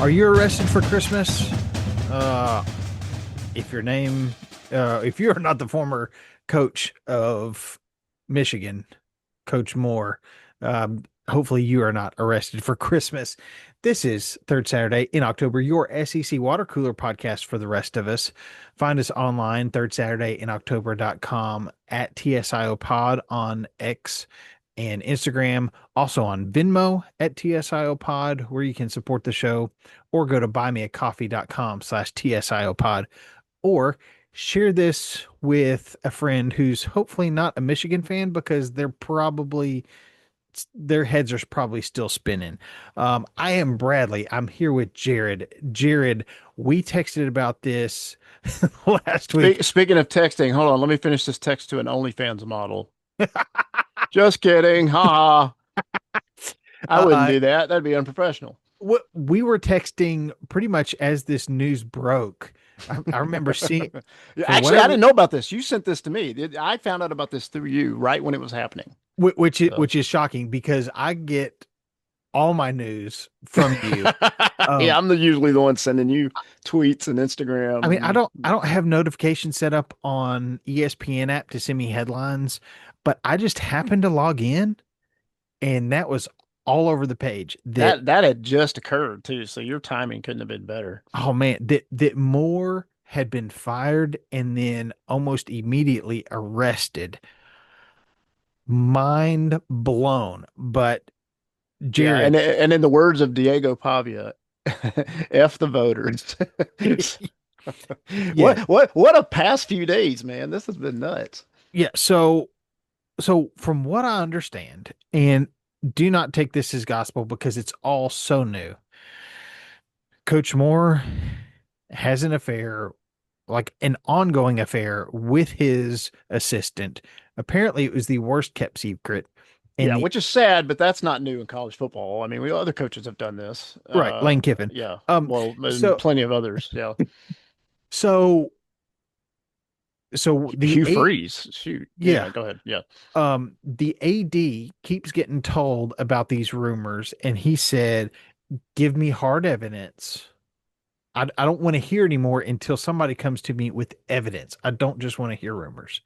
Are you arrested for Christmas? Uh, if your name, if you are not the former coach of Michigan, Coach Moore, hopefully you are not arrested for Christmas. This is Third Saturday in October, your SEC water cooler podcast for the rest of us. Find us online, thirdsaturdayinoctober.com, at TSIO pod on X and Instagram, also on Venmo at TSIO pod, where you can support the show, or go to buymeacoffee.com/TSIO pod, or share this with a friend who's hopefully not a Michigan fan because their heads are probably still spinning. I am Bradley. I'm here with Jared. Jared, we texted about this last week. Speaking of texting, hold on. Let me finish this text to an OnlyFans model. Just kidding. Ha ha. I wouldn't Uh, do that. That'd be unprofessional. we were texting pretty much as this news broke. I remember seeing Yeah, for actually, I whatever didn't know about this. You sent this to me. I found out about this through you right when it was happening. So. which is shocking because I get all my news from you. Yeah, Um, I'm usually the one sending you tweets and I Instagram mean, and I don't have notifications set up on ESPN app to send me headlines, but I just happened to log in and that was all over the page that, that had just occurred too. So your timing couldn't have been better. oh man, that Moore had been fired and then almost immediately arrested. Mind blown. But Yeah, Jared, and in the words of Diego Pavia, F the voters. yeah, What a past few days, man. This has been nuts. yeah. So from what I understand, and do not take this as gospel because it's all so new. Coach Moore has an affair, like an ongoing affair with his assistant. Apparently, it was the worst kept secret. And Yeah, the which is sad, but that's not new in college football. I mean, we other coaches have done this. right, Lane Kiffin. Yeah. Um, Well, and so plenty of others. Yeah. so so the Hugh a Freeze. Shoot. yeah, Yeah, go ahead. Yeah. the AD keeps getting told about these rumors, and he said, "Give me hard evidence. I don't want to hear anymore until somebody comes to me with evidence. I don't just want to hear rumors."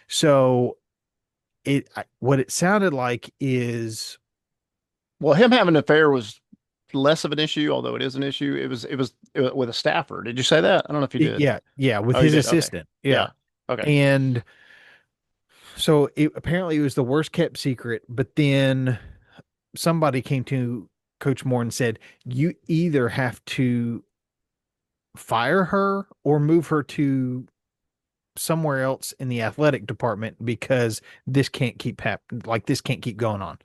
So what it sounded like is Well, him having an affair was less of an issue, although it is an issue. It was with a staffer. Did you say that? I don't know if you did. yeah, with Oh, you his did. Okay. assistant. Yeah. Yeah. Okay. And so apparently it was the worst kept secret, but then somebody came to Coach Moore and said, "You either have to fire her or move her to somewhere else in the athletic department because this can't keep happening. Like this can't keep going on."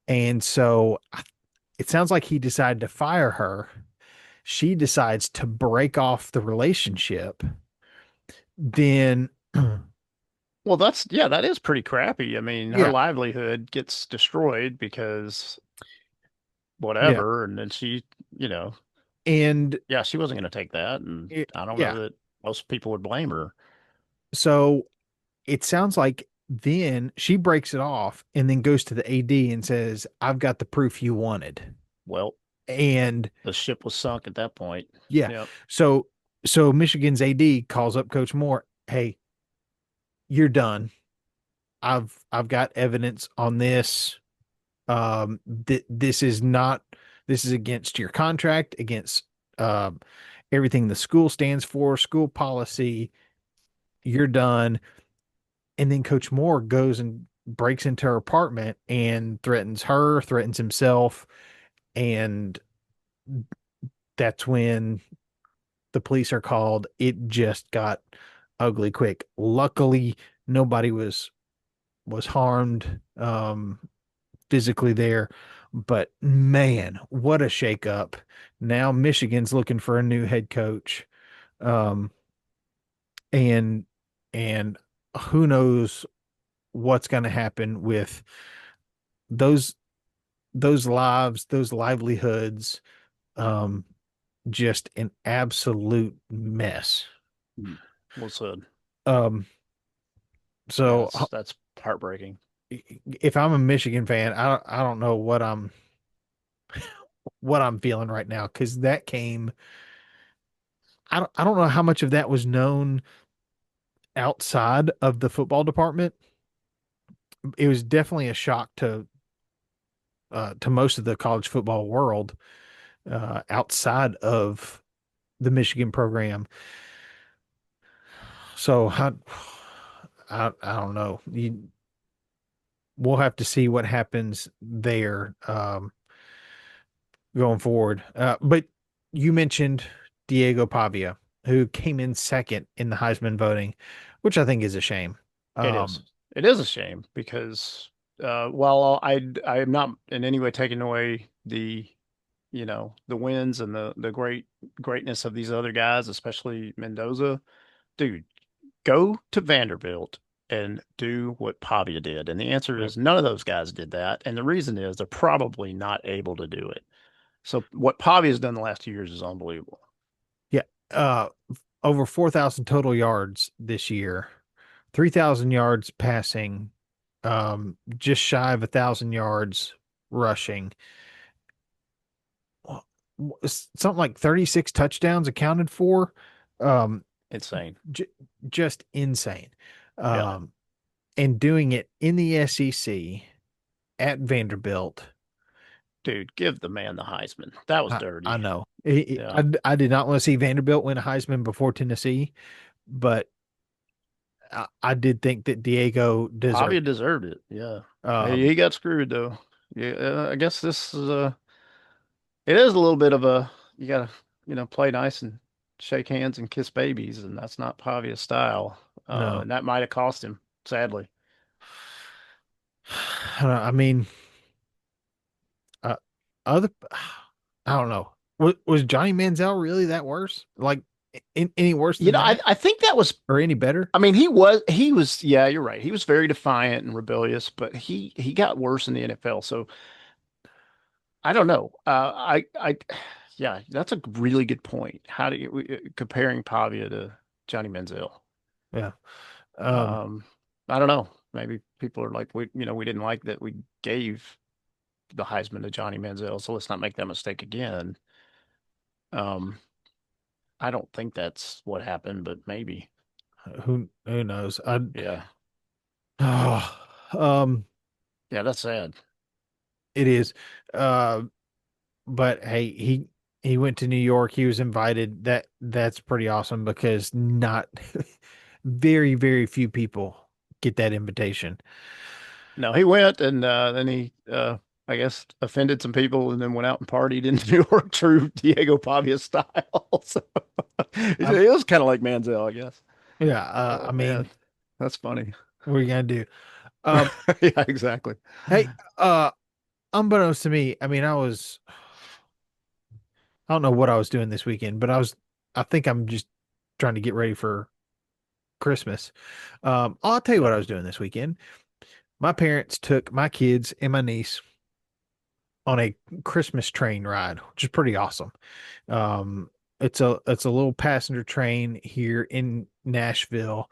And so it sounds like he decided to fire her. She decides to break off the relationship. Then, Well, that is pretty crappy. I mean, her yeah, livelihood gets destroyed because yeah. whatever, and then she, you know, And yeah, she wasn't going to take that, and I don't know yeah. that most people would blame her. So it sounds like then she breaks it off and then goes to the AD and says, "I've got the proof you wanted." Well, And the ship was sunk at that point. yeah, Yep. so Michigan's AD calls up Coach Moore. "Hey, you're done. I've got evidence on this. This is not, this is against your contract, against um everything the school stands for, school policy. You're done." And then Coach Moore goes and breaks into her apartment and threatens her, threatens himself, and that's when the police are called. It just got ugly quick. Luckily, nobody was harmed physically there, but man, what a shakeup. Now Michigan's looking for a new head coach. Um, and and who knows what's going to happen with those lives, those livelihoods. Um, just an absolute mess. Mm. Well said. Um, Yeah, so that's heartbreaking. if I'm a Michigan fan, I don't know what I'm feeling right now because that came. I don't know how much of that was known outside of the football department. It was definitely a shock to most of the college football world outside of the Michigan program. So I don't know. We'll have to see what happens there going forward. But you mentioned Diego Pavia, who came in second in the Heisman voting, which I think is a shame. It is. Um, It is a shame because while I am not in any way taking away the wins and the greatness of these other guys, especially Mendoza, dude, go to Vanderbilt and do what Pavia did. And the answer Yep. is none of those guys did that. And the reason is they're probably not able to do it. So what Pavia's done the last 2 years is unbelievable. Yeah. Uh, over 4,000 total yards this year, 3,000 yards passing, just shy of 1,000 yards rushing. Something like 36 touchdowns accounted for. Um, Insane. j just insane. Yeah. Um, and doing it in the SEC at Vanderbilt. Dude, give the man the Heisman. That was I dirty. know. Yeah. I did not want to see Vanderbilt win a Heisman before Tennessee, but I did think that Diego Pavia deserved it. deserved it. Yeah. Hey, Um, he got screwed though. Yeah, I guess this is it is a little bit of a you gotta, play nice and shake hands and kiss babies, and that's not Pavia's style. no, And that might have cost him, sadly. I mean, uh, other, I don't know. Was Johnny Manziel really that worse? Like, any worse You than know, I, that, I think that was or any better? I mean, he was yeah, you're right. He was very defiant and rebellious, but he got worse in the NFL. So I don't know. Yeah, that's a really good point. How do you comparing Pavia to Johnny Manziel? Yeah. Um, Um, I don't know. Maybe people are like, we didn't like that we gave the Heisman to Johnny Manziel, so let's not make that mistake again. Um, I don't think that's what happened, but maybe. who knows? I Yeah. oh, um, Yeah, that's sad. it is. Uh, but hey, he went to New York. He was invited. That's pretty awesome because not very few people get that invitation. No, he went and then he I guess offended some people and then went out and partied in New York, true Diego Pavia style. So Um, it was kind of like Manziel, I guess. yeah. I Oh mean, man, that's funny. what are you gonna do? Um, Yeah, exactly. hey, unbeknownst to me, I mean, I don't know what I was doing this weekend, but I think I'm just trying to get ready for Christmas. I'll tell you what I Yeah. was doing this weekend. My parents took my kids and my niece on a Christmas train ride, which is pretty awesome. Um, it's a little passenger train here in Nashville,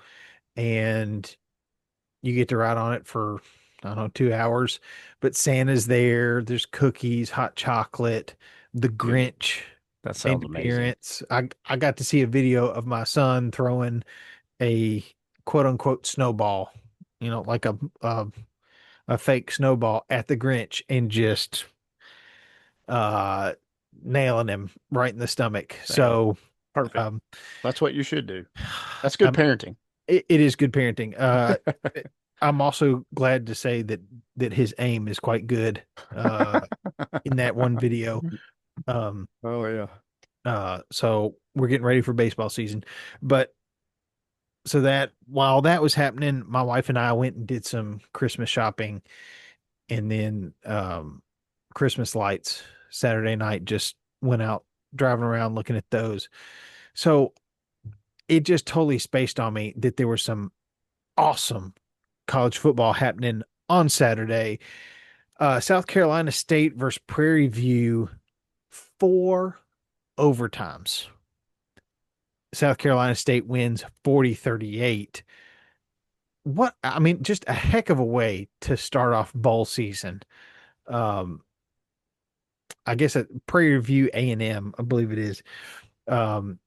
and you get to ride on it for I don't know 2 hours. But Santa's there. There's cookies, hot chocolate, the Dude, Grinch that sounds made amazing. appearance. I got to see a video of my son throwing a quote unquote snowball, like a fake snowball at the Grinch and just uh nailing him right in the stomach. Man, So perfect. um That's what you should do. That's good um parenting. it is good parenting. I'm also glad to say that his aim is quite good in that one video. Um Oh yeah. so we're getting ready for baseball season. But so that while that was happening, my wife and I went and did some Christmas shopping and then Christmas lights Saturday night, just went out driving around looking at those. So it just totally spaced on me that there was some awesome college football happening on Saturday. South Carolina State versus Prairie View, 4 overtimes. South Carolina State wins 40-38. What I mean, just a heck of a way to start off bowl season. Um, I guess at Prairie View A&M, I believe it is. Um,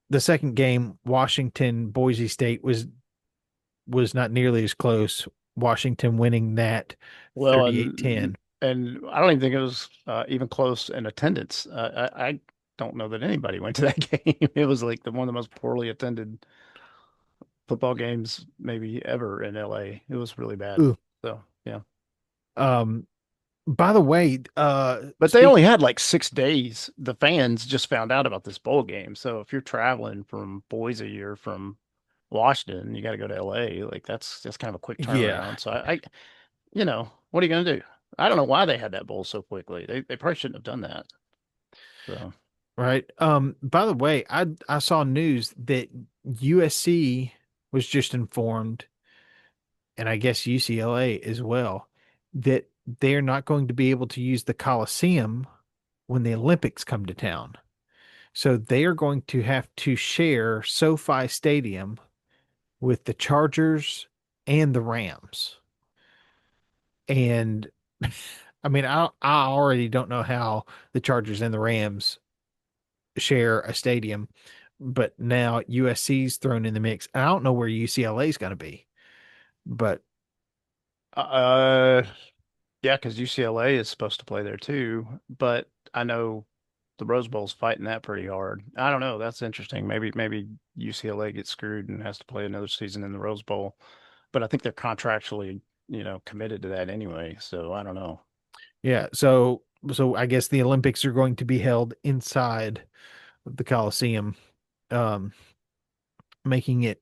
the second game, Washington Boise State was not nearly as close. Washington winning that Well, 38-10. and I don't even think it was even close in attendance. I don't know that anybody went to that game. It was like one of the most poorly attended football games maybe ever in LA. It was really bad. Ooh. So yeah, Um, by the way, but they only speaking, had like 6 days. The fans just found out about this bowl game. So if you're traveling from Boise or from Washington, you got to go to LA. Like that's kind of a quick yeah, turnaround. So what are you going to do? I don't know why they had that bowl so quickly. They probably shouldn't have done that. So right. By the way, I saw news that USC was just informed, and I guess UCLA as well, that they're not going to be able to use the Coliseum when the Olympics come to town. So they are going to have to share SoFi Stadium with the Chargers and the Rams. And I mean, I already don't know how the Chargers and the Rams share a stadium, but now USC's thrown in the mix. I don't know where UCLA is going to be, but uh yeah, because UCLA is supposed to play there too, but I know the Rose Bowl's fighting that pretty hard. I don't know. That's interesting. Maybe UCLA gets screwed and has to play another season in the Rose Bowl, but I think they're contractually, committed to that anyway. So I don't know. yeah. So I guess the Olympics are going to be held inside of the Coliseum, um, making it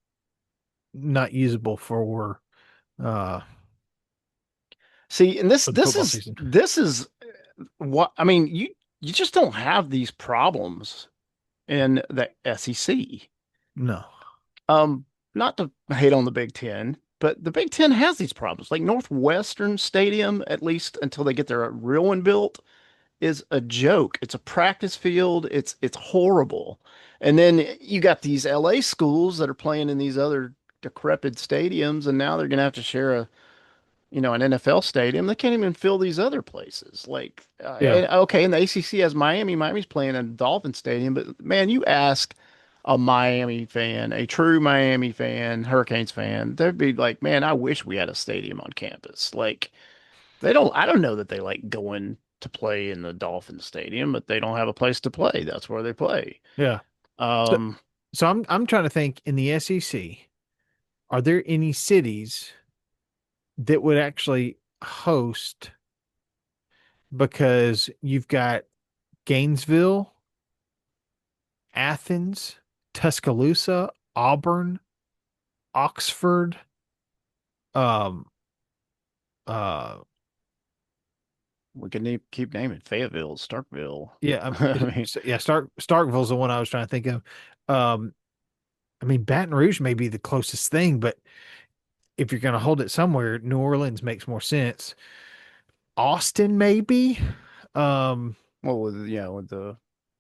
not usable uh See, and this for the this football is season. this is what I mean. You just don't have these problems in the SEC. No. Um, Not to hate on the Big Ten, but the Big Ten has these problems. Like Northwestern Stadium, at least until they get their real one built, is a joke. It's a practice field. It's horrible. And then you got these LA schools that are playing in these other decrepit stadiums, and now they're gonna have to share an NFL stadium. They can't even fill these other places. Like, Yeah. okay, and the ACC has Miami. Miami's playing a Dolphin stadium, but man, you ask a Miami fan, a true Miami fan, Hurricanes fan, they'd be like, man, I wish we had a stadium on campus. Like, I don't know that they like going to play in the Dolphin stadium, but they don't have a place to play. That's where they play. Yeah. So, Um, so I'm trying to think in the SEC, are there any cities that would actually host because you've got Gainesville, Athens, Tuscaloosa, Auburn, Oxford, um, uh, we can keep naming Fayetteville, Starkville. yeah, I mean, yeah, Starkville's the one I was trying to think of. Um, I mean, Baton Rouge may be the closest thing, but if you're going to hold it somewhere, New Orleans makes more sense. Austin, maybe. Um, well, with the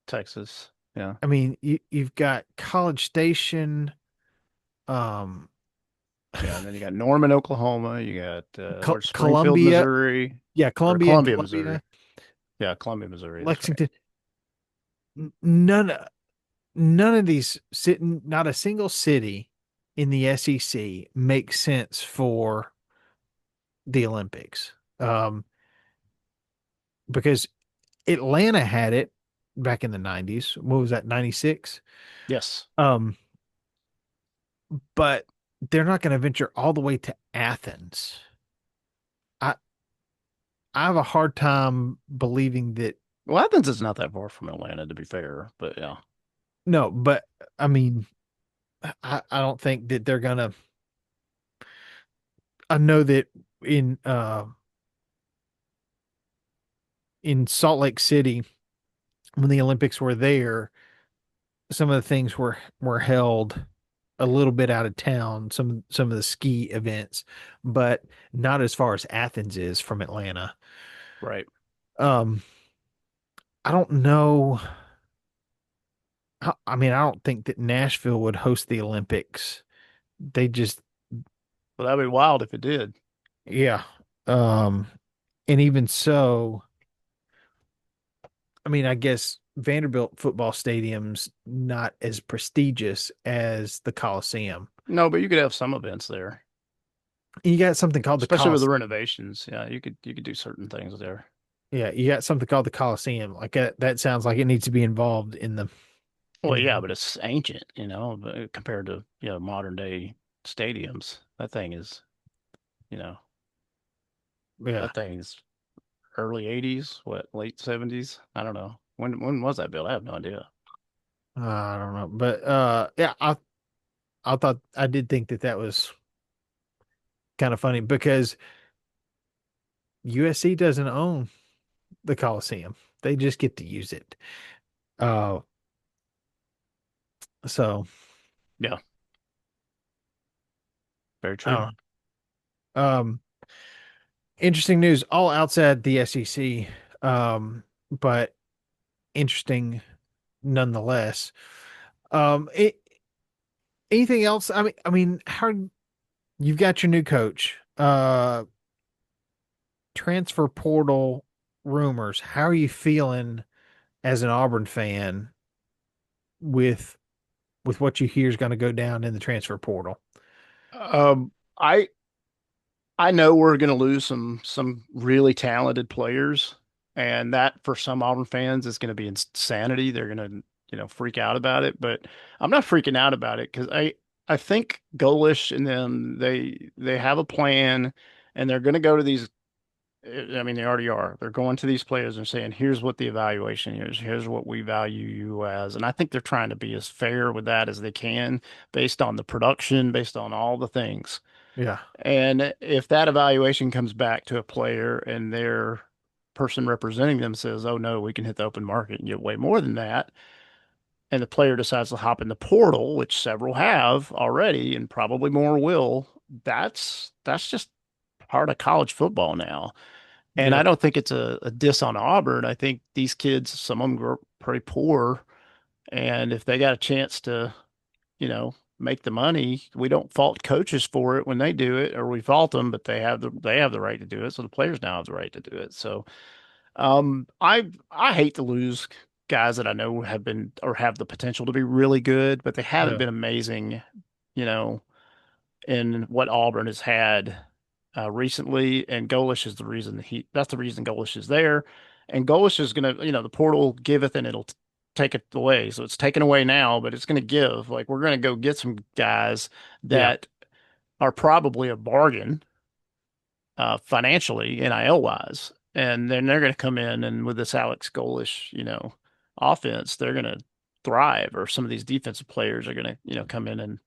Texas, yeah. I mean, you've got College Station, um, Yeah, and then you got Norman, Oklahoma. You got where's Springfield, Columbia, Missouri, yeah, or Columbia and Columbia, Missouri. Columbia, Yeah, Columbia, Missouri. That's right. Lexington. None, none of these sitting, not a single city in the SEC makes sense for the Olympics. Because Atlanta had it back in the 90s. What was that, 96? Yes. Um, but they're not going to venture all the way to Athens. I I have a hard time believing that. Well, Athens is not that far from Atlanta, to be fair. But yeah. No, but I mean, I don't think that they're gonna. I know that in uh in Salt Lake City when the Olympics were there, some of the things were held a little bit out of town, some of the ski events, but not as far as Athens is from Atlanta. Right. Um, I don't know. I mean, I don't think that Nashville would host the Olympics. They just, Well, that'd be wild if it did. yeah. Um, and even so, I mean, I guess Vanderbilt football stadium's not as prestigious as the Coliseum. No, but you could have some events there, You got something called the especially with the Coliseum. renovations. Yeah, you could do certain things there. Yeah, you got something called the Coliseum. Like that sounds like it needs to be involved in Well, the yeah, but it's ancient, but compared to, modern day stadiums. You know, yeah. that thing's early 80s, what, late 70s? I don't know. When was that built? I have no idea. I don't know, but yeah, I thought I did think that that was kind of funny because USC doesn't own the Coliseum. They just get to use it. Uh, so Yeah, very I true. don't know. Interesting news all outside the SEC. But interesting nonetheless. It, anything else? I mean, how you've got your new coach. Transfer portal rumors. How are you feeling as an Auburn fan with what you hear is going to go down in the transfer portal? Um, I I know we're going to lose some really talented players, and that for some Auburn fans is going to be insanity. They're going to, freak out about it, but I'm not freaking out about it because I think Golish and them they have a plan, and they're going to go to these. I mean, they already are. They're going to these players and saying, "Here's what the evaluation is. Here's what we value you as." And I think they're trying to be as fair with that as they can, based on the production, based on all the things. Yeah, And if that evaluation comes back to a player and their person representing them says, "Oh no, we can hit the open market and get way more than that," and the player decides to hop in the portal, which several have already and probably more will, that's just part of college football now. And I yeah, don't think it's a diss on Auburn. I think these kids, some of them grew up pretty poor, and if they got a chance to, make the money. We don't fault coaches for it when they do it, or we fault them, but they have the right to do it. So the players now have the right to do it. So I hate to lose guys that I know have been or have the potential to be really good, but they haven't yeah, been amazing, you know, in what Auburn has had recently. And Golish is the reason that's the reason Golish is there. And Golish is gonna, the portal giveth and it'll take it away. So it's taken away now, but it's gonna give. Like we're gonna go get some guys yeah, that are probably a bargain financially, NIL wise. And then they're going to come in and with this Alex Golish, offense, they're going to thrive. Or some of these defensive players are going to, come in and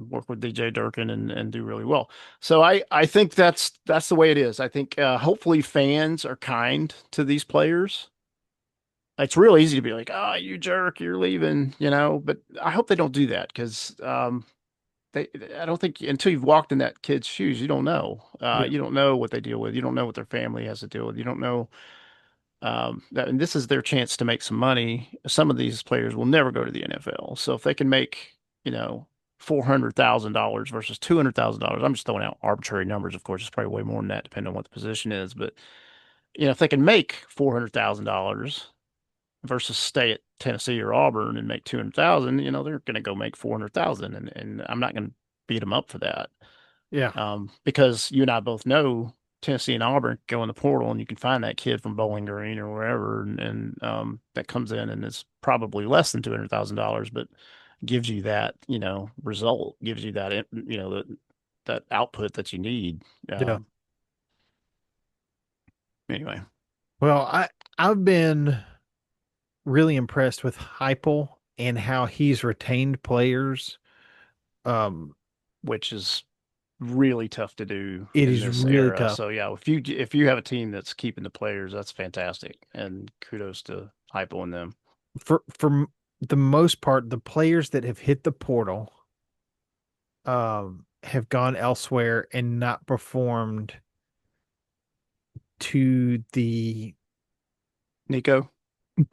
work with DJ Durkin and do really well. So I think that's the way it is. I think hopefully fans are kind to these players. It's real easy to be like, "Oh, you jerk, you're leaving," but I hope they don't do that because they I don't think until you've walked in that kid's shoes, you don't know. yeah, You don't know what they deal with. You don't know what their family has to deal with. You don't know that, and this is their chance to make some money. Some of these players will never go to the NFL. So if they can make, $400,000 versus $200,000, I'm just throwing out arbitrary numbers. Of course, it's probably way more than that, depending on what the position is. But if they can make $400,000 versus stay at Tennessee or Auburn and make 200,000, they're going to go make 400,000, and I'm not going to beat them up for that. yeah, Because you and I both know Tennessee and Auburn go in the portal and you can find that kid from Bowling Green or wherever, and that comes in and is probably less than $200,000, but gives you that, result, gives you that, that output that you need. yeah. Anyway, Well, I've been really impressed with Heupel and how he's retained players. Um, which is really tough to do it in is this really era. tough So yeah, if you have a team that's keeping the players, that's fantastic, and kudos to Hypo and them. for the most part. The players that have hit the portal, have gone elsewhere and not performed to the Nico, you,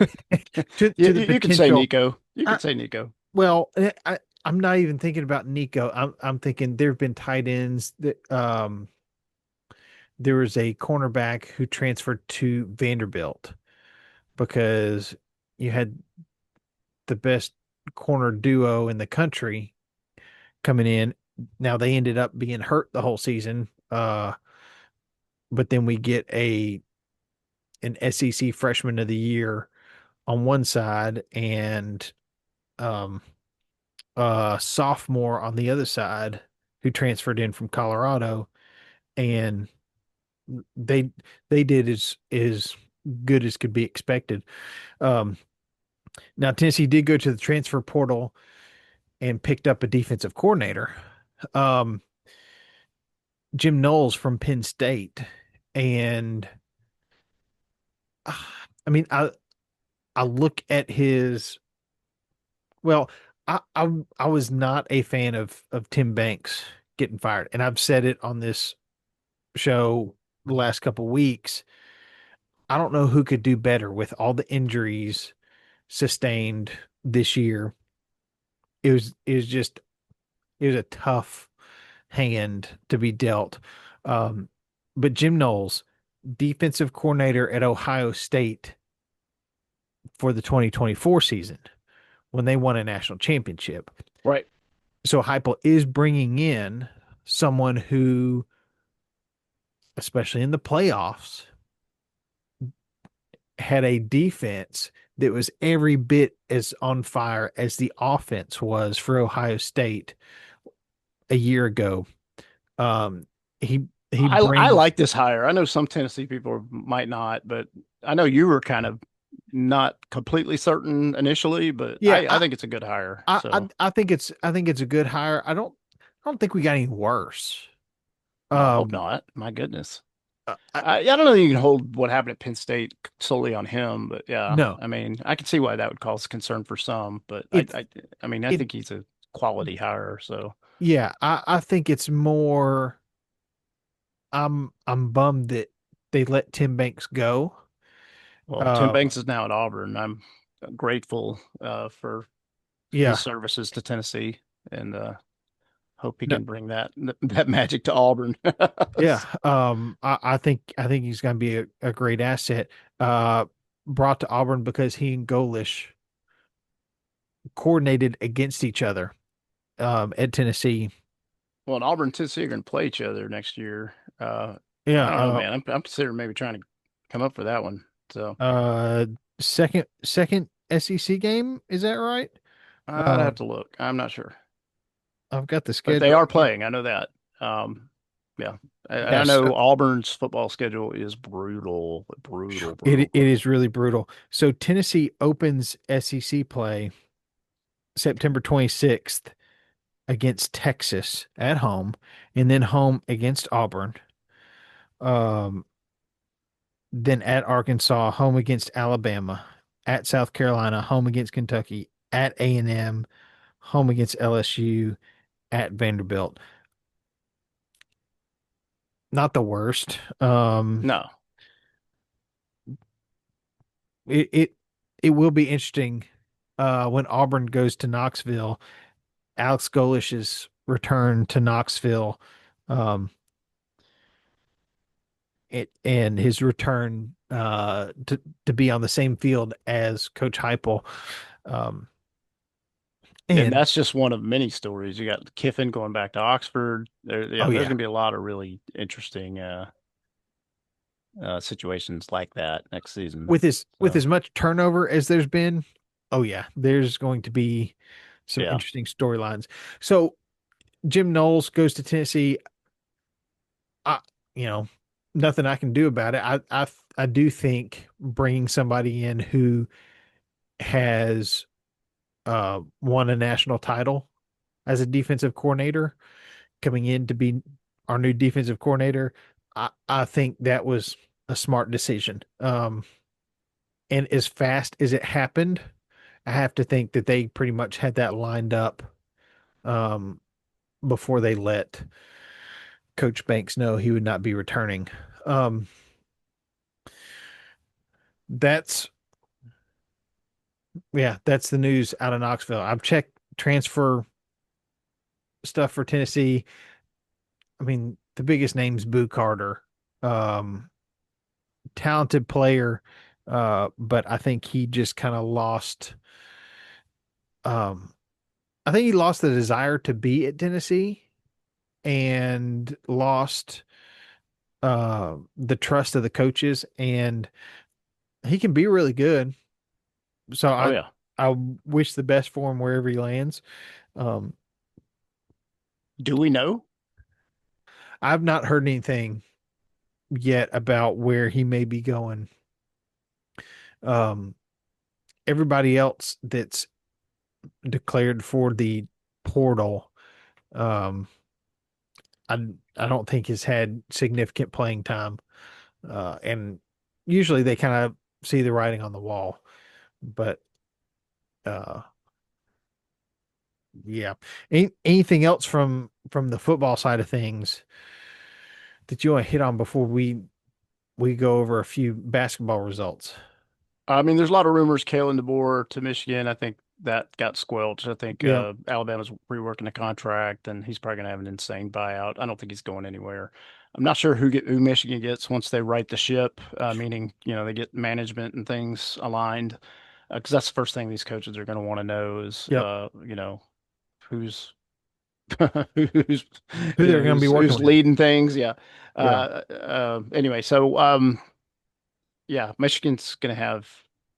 to the you can say potential. Nico. You I, can say Nico. well, I'm not even thinking about Nico. I'm thinking there have been tight ends that there was a cornerback who transferred to Vanderbilt. because you had the best corner duo in the country coming in. Now they ended up being hurt the whole season. But then we get an SEC freshman of the year on one side and um sophomore on the other side who transferred in from Colorado, and they they did as good as could be expected. Um, Now Tennessee did go to the transfer portal and picked up a defensive coordinator, um, Jim Knowles from Penn State, and I mean I look at his well. I was not a fan of Tim Banks getting fired, and I've said it on this show the last couple of weeks. I don't know who could do better with all the injuries sustained this year. It was a tough hand to be dealt. Um, but Jim Knowles, defensive coordinator at Ohio State for the 2024 season when they won a national championship. Right. So Heupel is bringing in someone who, especially in the playoffs, had a defense that was every bit as on fire as the offense was for Ohio State a year ago. Um, he I brings like this hire. I know some Tennessee people might not, but I know you were kind of not completely certain initially, but yeah, I think it's a good hire. So, I think it's a good hire. I don't think we got any worse. well, I hope Um, not. My goodness. I I don't know if you can hold what happened at Penn State solely on him, but yeah, no, I mean, I can see why that would cause concern for some, but it's I mean, I it think he's a quality hire. So, yeah, I think it's more I'm bummed that they let Tim Banks go. well, Tim Um, Banks is now at Auburn. I'm grateful for his yeah, services to Tennessee, and hope he no, can bring that magic to Auburn. yeah. I think he's going to be a great asset. Uh, Brought to Auburn because he and Golish coordinated against each other at Tennessee. Well, and Auburn and Tennessee are going to play each other next year. Yeah, I don't know, man. I'm considering maybe trying to come up for that one. So uh, second SEC game, is that right? I'd have Um, to look. I'm not sure, I've got the but they schedule are here. playing. I know that. Um, yeah, and I Yes, know Auburn's football schedule is brutal, brutal, brutal, it brutal. is really brutal. So Tennessee opens SEC play September 26th against Texas at home, and then home against Auburn. Um, then at Arkansas, home against Alabama, at South Carolina, home against Kentucky, at A&M, home against LSU, at Vanderbilt. Not the worst. No, It it it will be interesting when Auburn goes to Knoxville. Alex Golish's return to Knoxville, um, and his return to be on the same field as Coach Heupel. Um, and and that's just one of many stories. You got Kiffin going back to Oxford. oh There's yeah, going to be a lot of really interesting situations like that next season. with So as much turnover as there's been, oh yeah, there's going to be some yeah, interesting storylines. So Jim Knowles goes to Tennessee. I, you know, nothing I can do about it. I do think bringing somebody in who has won a national title as a defensive coordinator coming in to be our new defensive coordinator, I think that was a smart decision. And as fast as it happened, I have to think that they pretty much had that lined up um, before they let Coach Banks know he would not be returning. Um, that's that's the news out of Knoxville. I've checked transfer stuff for Tennessee. I mean, the biggest name's Boo Carter. Um, Talented player. But I think he just kind of lost. Um, I think he lost the desire to be at Tennessee and lost the trust of the coaches. And he can be really good. So Oh I yeah. I wish the best for him wherever he lands. Um, Do we know? I've not heard anything yet about where he may be going. Um, Everybody else that's declared for the portal, um, I don't think has had significant playing time. And usually they kind of see the writing on the wall. But uh, yeah. Anything else from the football side of things that you want to hit on before we go over a few basketball results? I mean, there's a lot of rumors Kalen DeBoer to Michigan. I think that got squelched. I think Yeah. Alabama's reworking the contract, and he's probably going to have an insane buyout. I don't think he's going anywhere. I'm not sure who Michigan gets once they right the ship, meaning they get management and things aligned, because that's the first thing these coaches are going to want to know is Yep. who's who's Who they're going to be working who's with. leading things. Yeah. Yeah. Anyway, so yeah, Michigan's going to have.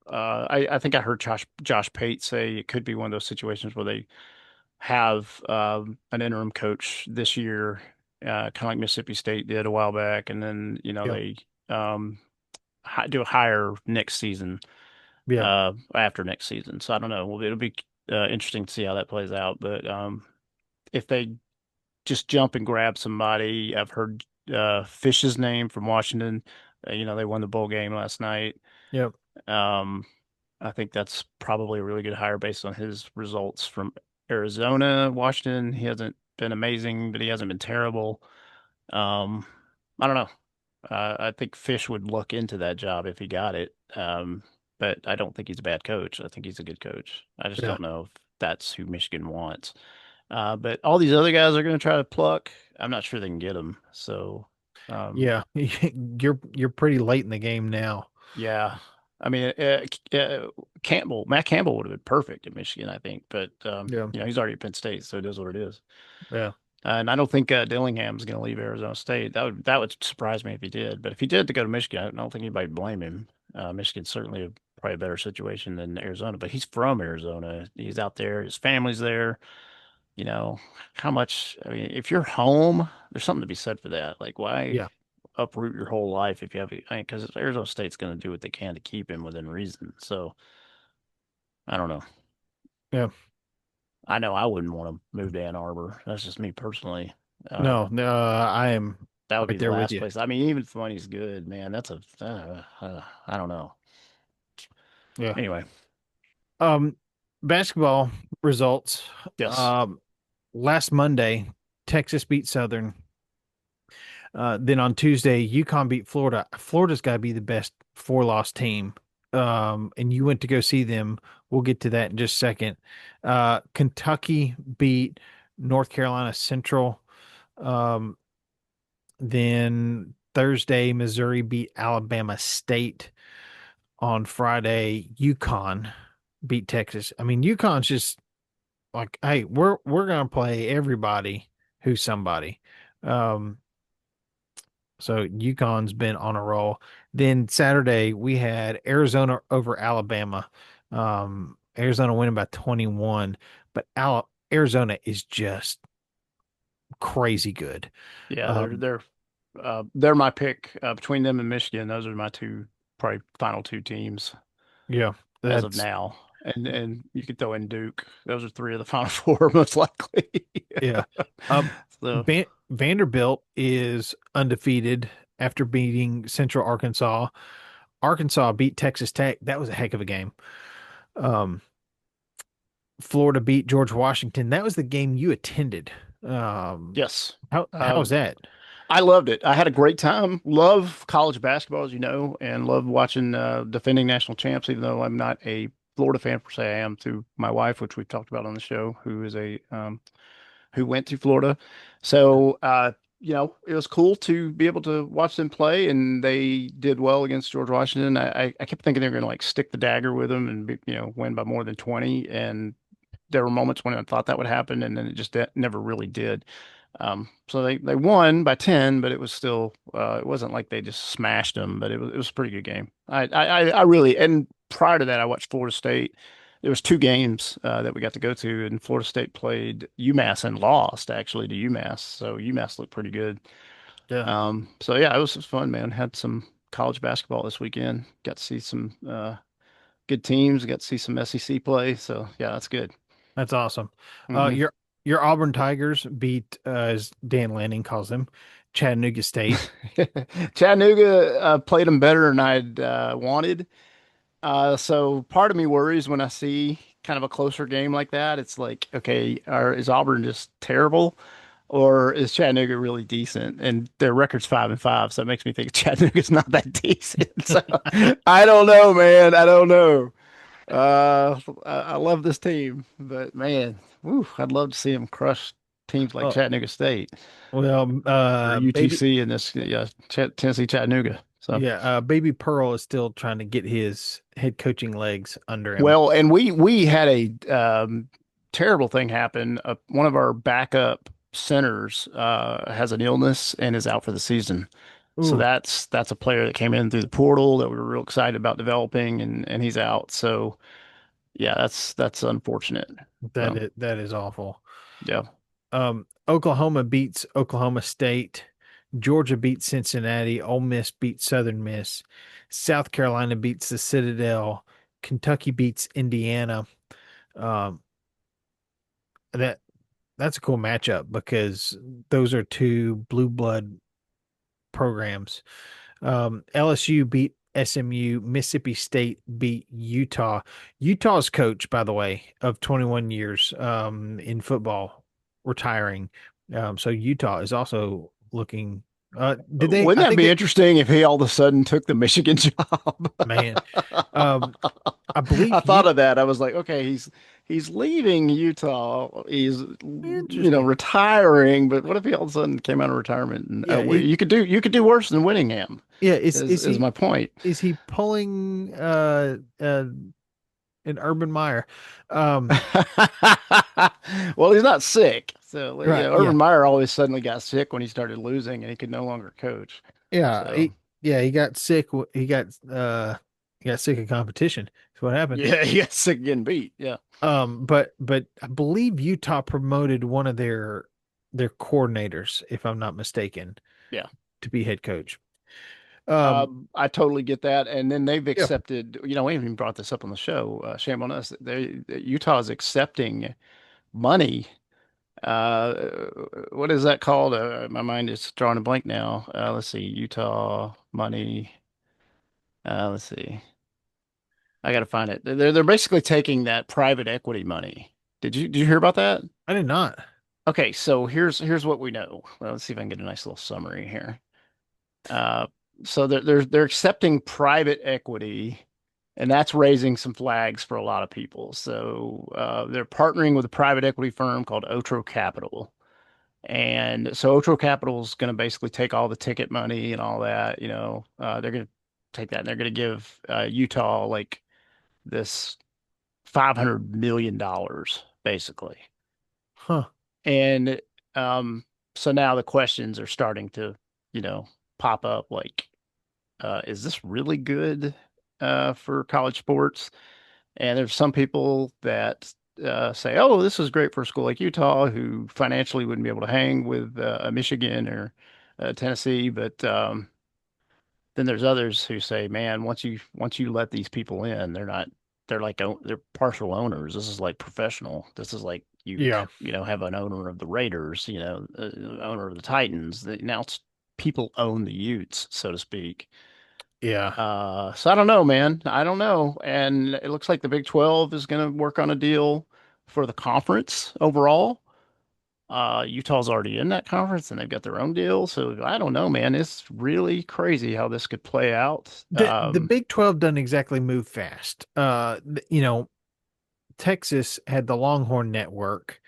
I think I heard Josh Pate say it could be one of those situations where they have an interim coach this year, kind of like Mississippi State did a while back, and then Yeah. they do a hire next season Yeah. after next season. So I don't know. Well, it'll be interesting to see how that plays out. But if they just jump and grab somebody, I've heard Fish's name from Washington. They won the bowl game last night. Yep. Um, I think that's probably a really good hire based on his results from Arizona. Washington, he hasn't been amazing, but he hasn't been terrible. Um, I don't know. I think Fish would look into that job if he got it. But I don't think he's a bad coach. I think he's a good coach. I just Yeah. don't know if that's who Michigan wants. But all these other guys are going to try to pluck. I'm not sure they can get them. So, um, Yeah. You're pretty late in the game now. yeah. I mean, Matt Campbell would have been perfect at Michigan, I think. But Yeah. he's already at Penn State, so it is what it is. Yeah. And I don't think Dillingham's going to leave Arizona State. That would surprise me if he did. But if he did to go to Michigan, I don't think anybody would blame him. Michigan's certainly probably a better situation than Arizona. But he's from Arizona. He's out there. His family's there. You know, how much? I mean, if you're home, there's something to be said for that. Like, why Yeah. uproot your whole life if you have? I mean, because Arizona State's going to do what they can to keep him within reason. So I don't know. Yeah. I know I wouldn't want to move to Ann Arbor. That's just me personally. No, Um, no, I am That would be right the there with last you. place. I mean, even if the money's good, man, that's I don't know. Yeah. Anyway, Um, Basketball results. yes. Um, Last Monday, Texas beat Southern. Then on Tuesday, UConn beat Florida. Florida's got to be the best four-loss team. And you went to go see them. We'll get to that in just a second. Kentucky beat North Carolina Central. Um, then Thursday, Missouri beat Alabama State. On Friday, UConn beat Texas. I mean, UConn's just like, hey, we're gonna play everybody who's somebody. Um, so UConn's been on a roll. Then Saturday we had Arizona over Alabama. Arizona winning by 21, but Arizona is just crazy good. Yeah, Um, they're my pick between them and Michigan. Those are my two probably final two teams yeah, as of that's now. And you could throw in Duke. Those are three of the final four most likely. yeah. Um, So Vanderbilt is undefeated after beating Central Arkansas. Arkansas beat Texas Tech. That was a heck of a game. Um, Florida beat George Washington. That was the game you attended. yes. How was that? I loved it. I had a great time. Love college basketball, as you know, and love watching defending national champs, even though I'm not a Florida fan per se. I am through my wife, which we've talked about on the show, who is who went to Florida. So it was cool to be able to watch them play, and they did well against George Washington. I kept thinking they were going to like stick the dagger with them and win by more than 20. And there were moments when I thought that would happen, and then it just never really did. So they won by 10, but it was still it wasn't like they just smashed them, but it was a pretty good game. I really, and prior to that I watched Florida State. There was two games that we got to go to, and Florida State played UMass and lost actually to UMass. So UMass looked pretty good. Yeah, So yeah, it was fun, man. Had some college basketball this weekend. Got to see some good teams. Got to see some SEC play. So yeah, that's good. that's awesome. Hmm. Your Auburn Tigers beat, as Dan Lanning calls them, Chattanooga State. Chattanooga played them better than I'd wanted. So part of me worries when I see kind of a closer game like that. It's like, okay, is Auburn just terrible, or is Chattanooga really decent? And their record's 5-5, so it makes me think Chattanooga's not that decent. So I don't know, man. I don't know. I love this team, but man, whew, I'd love to see them crush teams like Oh, Chattanooga State well, or baby, UTC in this, yeah, Tennessee Chattanooga. So. yeah, baby Pearl is still trying to get his head coaching legs under him. Well, and we had a terrible thing happen. One of our backup centers has an illness and is out for the season. So Ooh, that's a player that came in through the portal that we were real excited about developing, and he's out. So yeah, that's unfortunate. So that is awful. yeah. Oklahoma beats Oklahoma State. Georgia beats Cincinnati. Ole Miss beats Southern Miss. South Carolina beats the Citadel. Kentucky beats Indiana. Um, that that's a cool matchup because those are two blue blood programs. LSU beat SMU. Mississippi State beat Utah. Utah's coach, by the way, of 21 years in football, retiring. So Utah is also looking. Did they? Wouldn't I that think be that interesting if he all of a sudden took the Michigan job? man. Um, I I believe thought you. of that. I was like, okay, he's leaving Utah. He's Interesting. retiring, but what if he all of a sudden came out of retirement and Yeah. you could do worse than Winningham Yeah. is my point. Is he pulling an Urban Meyer? Um, Well, he's not sick. So, right. Yeah. Urban Meyer always suddenly got sick when he started losing and he could no longer coach. Yeah. So, He got sick. He got sick of competition. That's what happened. yeah, he got sick getting beat. Yeah. But I believe Utah promoted one of their coordinators, if I'm not mistaken, Yeah. to be head coach. Um, I totally get that. And then they've yeah. accepted, we haven't even brought this up on the show. Shame on us. Utah is accepting money. Uh, what is that called? My mind is drawing a blank now. Let's see, Utah money. Let's see. I got to find it. They're basically taking that private equity money. Did you hear about that? I did not. Okay, so here's what we know. Well, let's see if I can get a nice little summary here. Uh, so they're accepting private equity, and that's raising some flags for a lot of people. So they're partnering with a private equity firm called Otro Capital. And so Otro Capital is going to basically take all the ticket money and all that. They're going to take that and they're going to give Utah like this $500 million basically. Huh. And so now the questions are starting to, pop up like, is this really good for college sports? And there's some people that say, oh, this is great for a school like Utah, who financially wouldn't be able to hang with Michigan or Tennessee. But then there's others who say, man, once you let these people in, they're like they're partial owners. This is like professional. This is like Yeah. have an owner of the Raiders, owner of the Titans. Now it's people own the Utes, so to speak. Yeah. So I don't know, man. I don't know. And it looks like the Big 12 is going to work on a deal for the conference overall. Utah's already in that conference and they've got their own deal. So I don't know, man. It's really crazy how this could play out. The Big 12 doesn't exactly move fast. Texas had the Longhorn Network,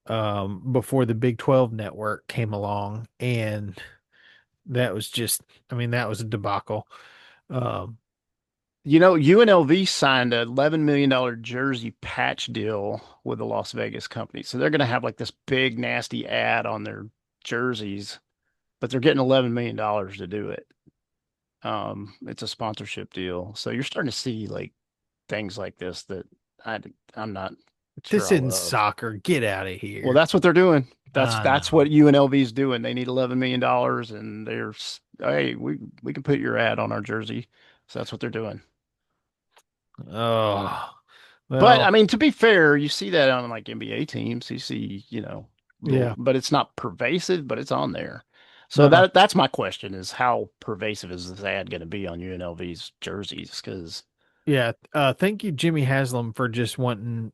before the Big 12 network came along, and that was just, I mean, that was a debacle. Um, UNLV signed a $11 million jersey patch deal with the Las Vegas company. So they're going to have like this big, nasty ad on their jerseys, but they're getting $11 million to do it. It's a sponsorship deal. So you're starting to see like things like this that I, I'm not sure this I isn't love. soccer. Get out of Well, here. that's what they're doing. That's what No. UNLV is doing. They need $11 million, and hey, we can put your ad on our jersey. So that's what they're doing. Oh, But I well, mean, to be fair, you see that on like NBA teams. You see, little, yeah. but it's not pervasive, but it's on there. So No. that's my question is how pervasive is this ad going to be on UNLV's jerseys? Because Yeah. Thank you, Jimmy Haslam, for just wanting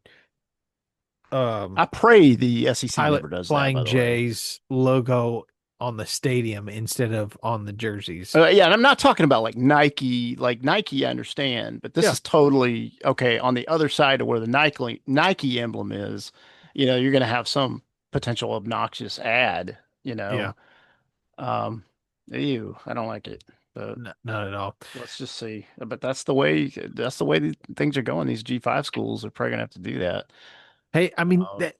um I pray the SEC Pilot never does that, Flying by the way. J's logo on the stadium instead of on the jerseys. Yeah, and I'm not talking about like Nike. Like Nike, I understand, but this Yeah. is totally okay. On the other side of where the Nike emblem is, you're going to have some potential obnoxious ad. Yeah. Um, Ew, I don't like it. But Not at all. let's just see. But that's the way things are going. These G5 schools are probably gonna have to do that. Hey, I mean Uh, that,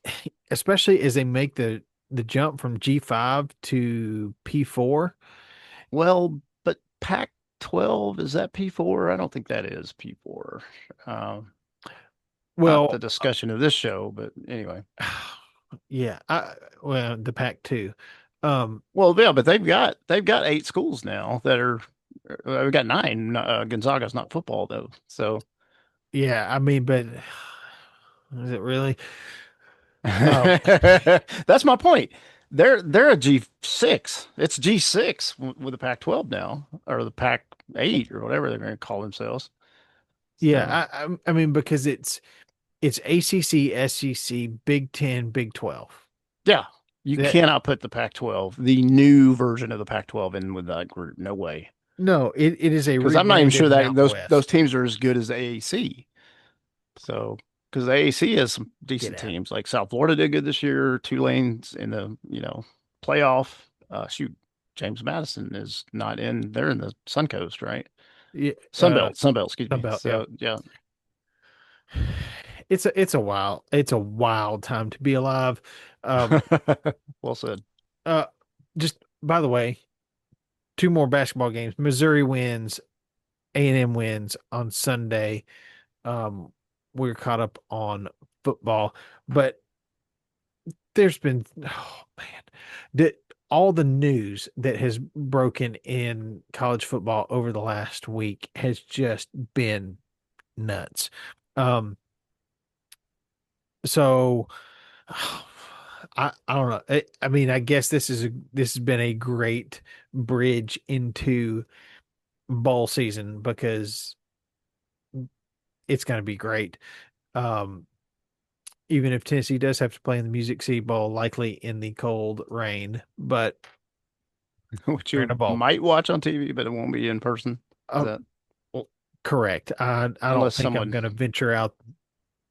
especially as they make the jump from G5 to P4. but Pac-12 is that P4? I don't think that is P4. Um, Not the Well, discussion of this show, but anyway. yeah, well, the Pac 2. Um, Well, yeah, but they've got 8 schools now that are. We've got 9. Gonzaga's not football though, so. yeah, I mean, but is it really? Um, That's my point. They're a G6. It's G6 with the Pac-12 now, or the Pac-8, or whatever they're going to call themselves. So yeah, I mean because it's ACC, SEC, Big 10, Big 12. yeah, you That cannot put the Pac-12, the new version of the Pac-12, in with that group. No way. no, it is a Because I'm not even sure rebranded that Mountain those West. teams are as good as the AAC. So, because the AAC has some Get decent out. teams, like South Florida did good this year. Tulane's in the playoff. Shoot, James Madison is not in. They're in the Suncoast, right? Yeah, Sunbelt. Excuse me. about yeah. So yeah. It's a wild time to be alive. Um, Well said. uh, just by the way, two more basketball games. Missouri wins, A&M wins on Sunday. We're caught up on football, but there's been, oh man, that all the news that has broken in college football over the last week has just been nuts. Um, so I don't know. I mean, I guess this has been a great bridge into bowl season because it's going to be great. Um, Even if Tennessee does have to play in the Music City Bowl, likely in the cold rain, but Which they're in a you bowl. might watch on TV, but it won't be in person. Is Uh, that well, correct. I don't unless think I'm someone, going to venture out.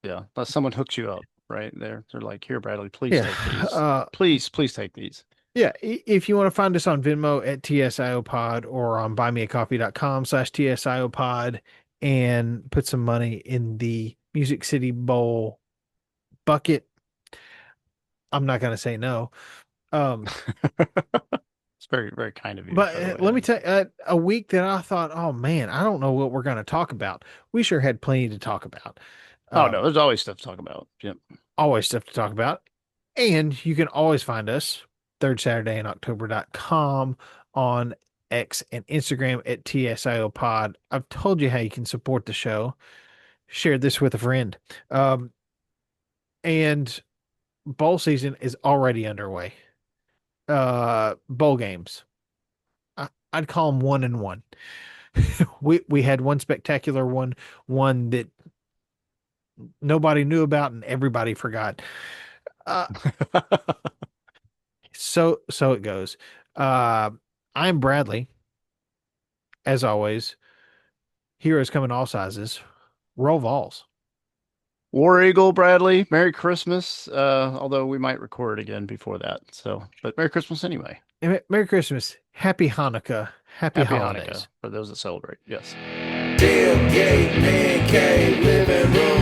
yeah, unless someone hooks you up right there. They're like, here, Bradley, please Yeah. take these. Uh, Please take these. yeah. If you want to find us on Venmo at TSIO Pod or on buymeacoffee.com/TSIO Pod and put some money in the Music City Bowl bucket, I'm not going to say no. Um, It's very, very kind of you, but by the way. let me tell you, a week that I thought, oh man, I don't know what we're going to talk about. We sure had plenty to talk about. Oh no, Um, there's always stuff to talk about. Yep. Always stuff to talk about. And you can always find us third Saturday in October.com on X and Instagram at TSIO Pod. I've told you how you can support the show. Share this with a friend. Um, and bowl season is already underway. Bowl games. I'd call them 1-1. We had one spectacular one, one that nobody knew about and everybody forgot. Uh, so it goes. Uh, I'm Bradley, as always. Heroes come in all sizes. Roll Vols. War Eagle, Bradley. Merry Christmas. Although we might record again before that. So, but Merry Christmas anyway. Merry Christmas. Happy Hanukkah. Happy Happy Hanukkah holidays. for those that celebrate. Yes. Tailgate, man cave, living room.